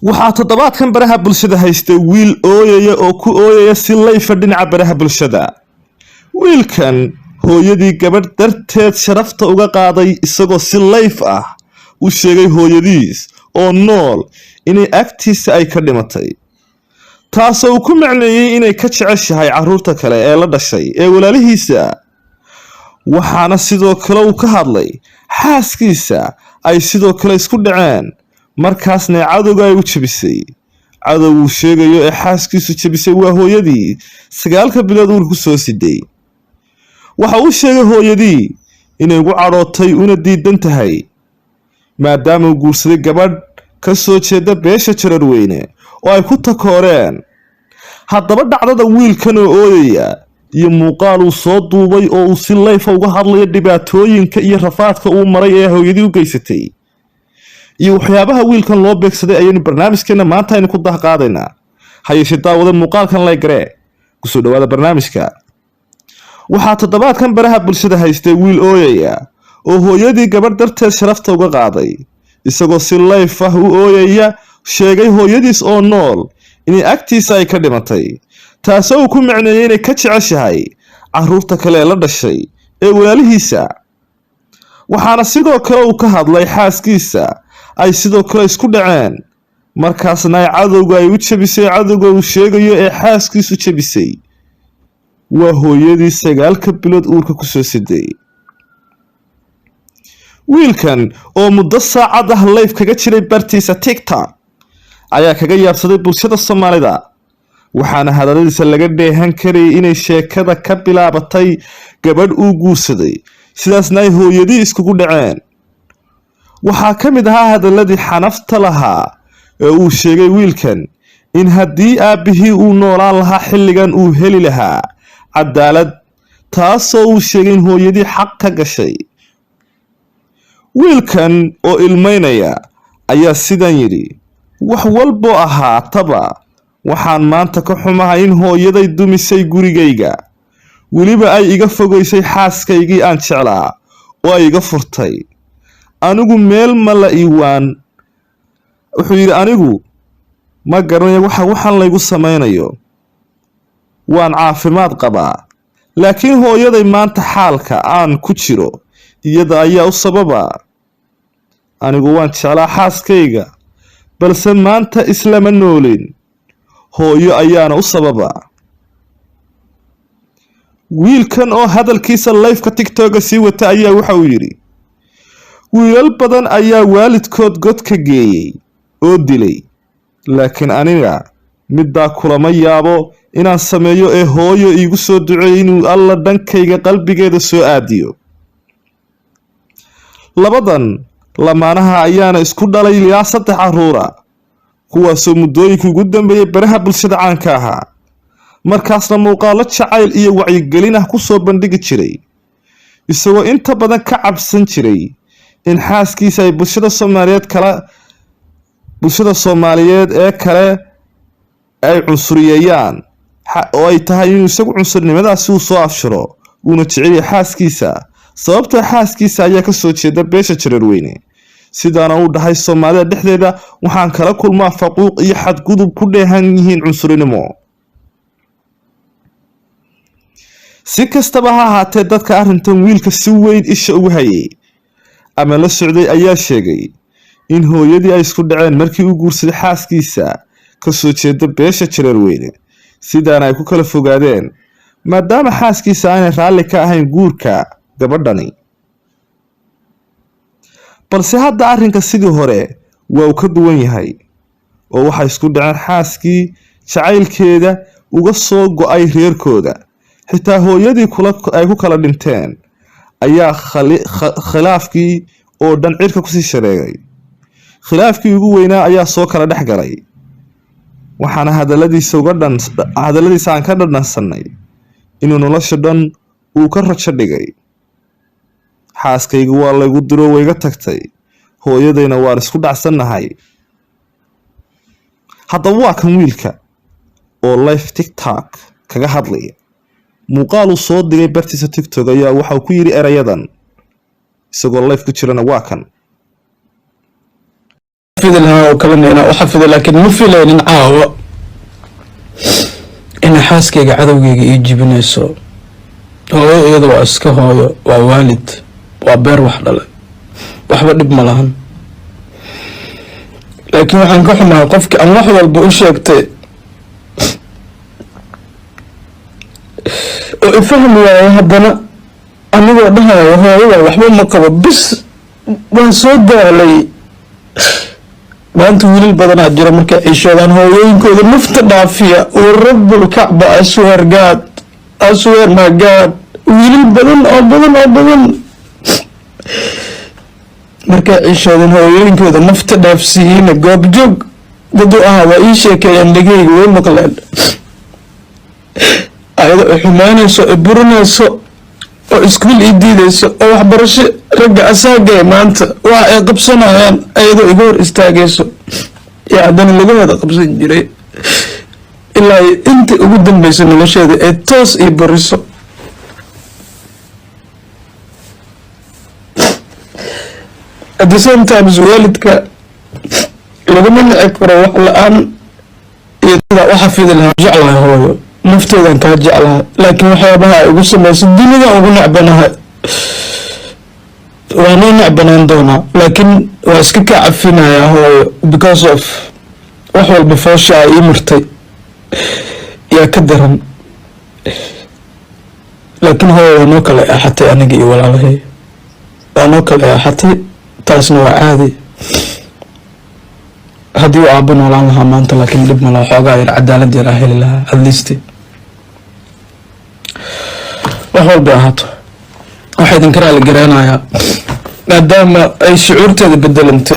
waxaa toddobaadkan baraha bulshada haystay wiil ooyaya oo ku ooyaya si layfa dhinaca baraha bulshada. wiilkan hooyadii gabadh darteed sharafta uga qaaday isagoo si layf ah u sheegay hooyadiis oo nool inay agtiisa ay ka dhimatay, taasoo uu ku macneeyey inay ka jeceshahay carruurta kale ee la dhashay ee walaalihiisa. waxaana sidoo kale uu ka hadlay xaaskiisa ay sidoo kale isku dhaceen, markaasna cadowga ay u jabisay. cadow uu sheegayo ee xaaskiisu jabisay waa hooyadii 9 bilood uur ku soo siday. waxa uu sheegay hooyadii inay ugu cadhootay una diidan tahay maadaama uu guursaday gabadh ka soo jeeda beesha Jararweyne oo ay ku takooreen. haddaba dhacdada wiilkan oo ooyaya iyo muuqaal uu soo duubay oo uu si layf uga hadlayo dhibaatooyinka iyo rafaadka uu maray ee hooyadii u geysatay iyo waxyaabaha wiilkan loo beegsaday ayaynu barnaamijkeena maanta aynu ku dahqaadaynaa. hayeeshee daawada muuqaalkan laygaree kusoo dhawaada barnaamijka. waxaa toddobaadkan baraha bulshada haystay wiil ooyaya oo hooyadii gabadh darteed sharafta uga qaaday, isagoo si layf ah u ooyaya sheegay hooyadiis oo nool inay agtiisa ay ka dhimatay, taasoo uu ku macneeyey inay ka jeceshahay carruurta kale ee la dhashay ee walaalihiisa. waxaana sidoo kale uu ka hadlay xaaskiisa ay sidoo kale isku dhaceen, markaasna ay cadowga ay u jabisay. cadowga uu sheegayo ee xaaskiisu jabisay waa hooyadii 9 bilood uurka ku soo siday. wiilkan oo muddo saacad ah layf kaga jiray bartiisa TikTok ayaa kaga yaabsaday bulshada Soomaalida, waxaana hadaladiisa laga dheehan karayay inay sheekada ka bilaabatay gabadh uu guursaday, sidaasna ay hooyadii iskugu dhaceen. waxaa ka mid ahaa hadaladii xanafta lahaa ee uu sheegay wiilkan in haddii aabbihii uu noolaan lahaa xilligan uu heli lahaa cadaalad, taasoo uu sheegay in hooyadii xaq ka gashay. wiilkan oo ilmeynaya ayaa sidan yidhi: wax walboo ahaataba waxaan maanta ka xumahay in hooyaday dumisay gurigayga, weliba ay iga fogaysay xaaskaygii aan jeclaa oo ay iga furtay. anigu meel ma la iiwaan. wuxuu yidhi anigu ma garanayo waxaan laygu samaynayo, waan caafimaad qabaa, laakiin hooyaday maanta xaalka aan ku jiro iyada ayaa u sababa. anigu waan jeclaa xaaskayga, balse maanta islama noolin, hooyo ayaana u sababa. wiilkan oo hadalkiisa layfka TikTok sii wata ayaa waxa uu yidhi: wiilal badan ayaa waalidkood god ka geeyey oo dilay, laakiin aniga middaa kulama yaabo inaan sameeyo ee hooyo iigu soo duceeyey inuu alla dhankayga qalbigeeda soo aadiyo. labadan lamaanaha ayaana isku dhalay ilaa 3 carruura, kuwaasoo muddooyinkii ugu dambeeyey baraha bulshada caanka ahaa, markaasna muuqaalo jacayl iyo wacyigelin ah ku soo bandhigi jiray, isagoo inta badan ka cabsan jiray in xaaskiisa ay bulshada Soomaaliyeed ee kale ay cunsuriyeeyaan, oo ay tahay inuu isagu cunsurnimadaasi uu soo afshiro, uuna jecel yahay xaaskiisa sababtoo xaaskiisa ayaa ka soo jeeda beesha Jararweyne. sidaana uu dhahay Soomaalida dhexdeeda waxaan kala kulmaa faquuq iyo xadgudub ku dheehan yihiin cunsurinimo. si kastaba ha ahaatee, dadka arrintan wiilka si weyn isha ugu hayay ama la socday ayaa sheegay in hooyadii ay isku dhaceen markii uu guursaday xaaskiisa ka soo jeeda beesha Jararweyne, sidaana ay ku kala fogaadeen maadaama xaaskiisa aanay raalli ka ahayn guurka gabadhani. balse hadda arrinka sidii hore waa uu ka duwan yahay, oo waxay isku dhaceen xaaskii jacaylkeeda uga soo go'ay reerkooda. xitaa hooyadii ay ku kala dhinteen ayaa khilaafkii oo dhan cirka kusii shareegay. khilaafkii ugu weynaa ayaa soo kala dhex galay, waxaana hadaladiisa aan ka dhadhansanay inuu nolosha dhan uu ka rajo dhigay. xaaskayga waa laygu diro wayga tagtay, hooyadayna waan isku dhacsannahay. haddaba waa kan wiilka oo live TikTok kaga hadlaya. muuqaal uu soo digay bartiisa TikTok ayaa waxa uu ku yidhi erayadan isagoo live ku jirana waa kan. xafidi lahaa oo kalena inaan u xafido, laakiin ma filaynin caawa inay xaaskayga cadowgayga ii jibinayso. hooyo iyada waa iska hooyo, waa waalid, waa beer wax dhalay, waxba dhib ma lahan. laakiin waxaan ka xumaa qofkii aan wax walba u sheegtay oo ifahmi waayo, haddana anigoo dhahayo hooyada waxba ma qabo, bis waan soo daalay. maanta wiilal badanaa jira markay ciishoodaan hooyooyinkooda nafta dhaafiya. warabulkacba aswear god, aswear my god, wiilal badan oo badan markay ciishoodeen hooyooyinkooda nafta dhaafsiiyeyna goobjoog dad u ahaa waa ii sheekeeyaan, dhegeyga way maqleen. ayada u xumaanayso, i burinayso, oo iskuul ii diidayso, oo waxbarasho ragga asaagay maanta waxa ay qabsanayaan ayadoo iga hor istaagayso. iyo haddana lagahooda qabsan jiray ilaa inta ugu dambeysa nolosheeda ee toos ii bariso. at the same times waalidka laguma nici karo wax la-aan, iyo sidaa u xafidi lahaa. jeclahay hooyo, nafteedan kaa jeclahay, laakiin waxyaabaha ay igu samaysa dunida ugu necbanahay. waanoo necbanaan doonaa, laakiin waa iska kaa cafinayaa hooyo, because of wax walba foosha ay ii martay yaa ka daran. laakiin hooyo waa noo kala eexatay, aniga iyo walaalahay waa noo kala eexatay, taasna waa caadi. haddii uu aabba noolaan lahaa maanta, laakiin dhib malaha, xoogaa yar cadaalad yar ah heli lahaa at least. wax walba ahaato waxaa idinka raali gareynayaa maadaama ay shucuurteeda bedelantay.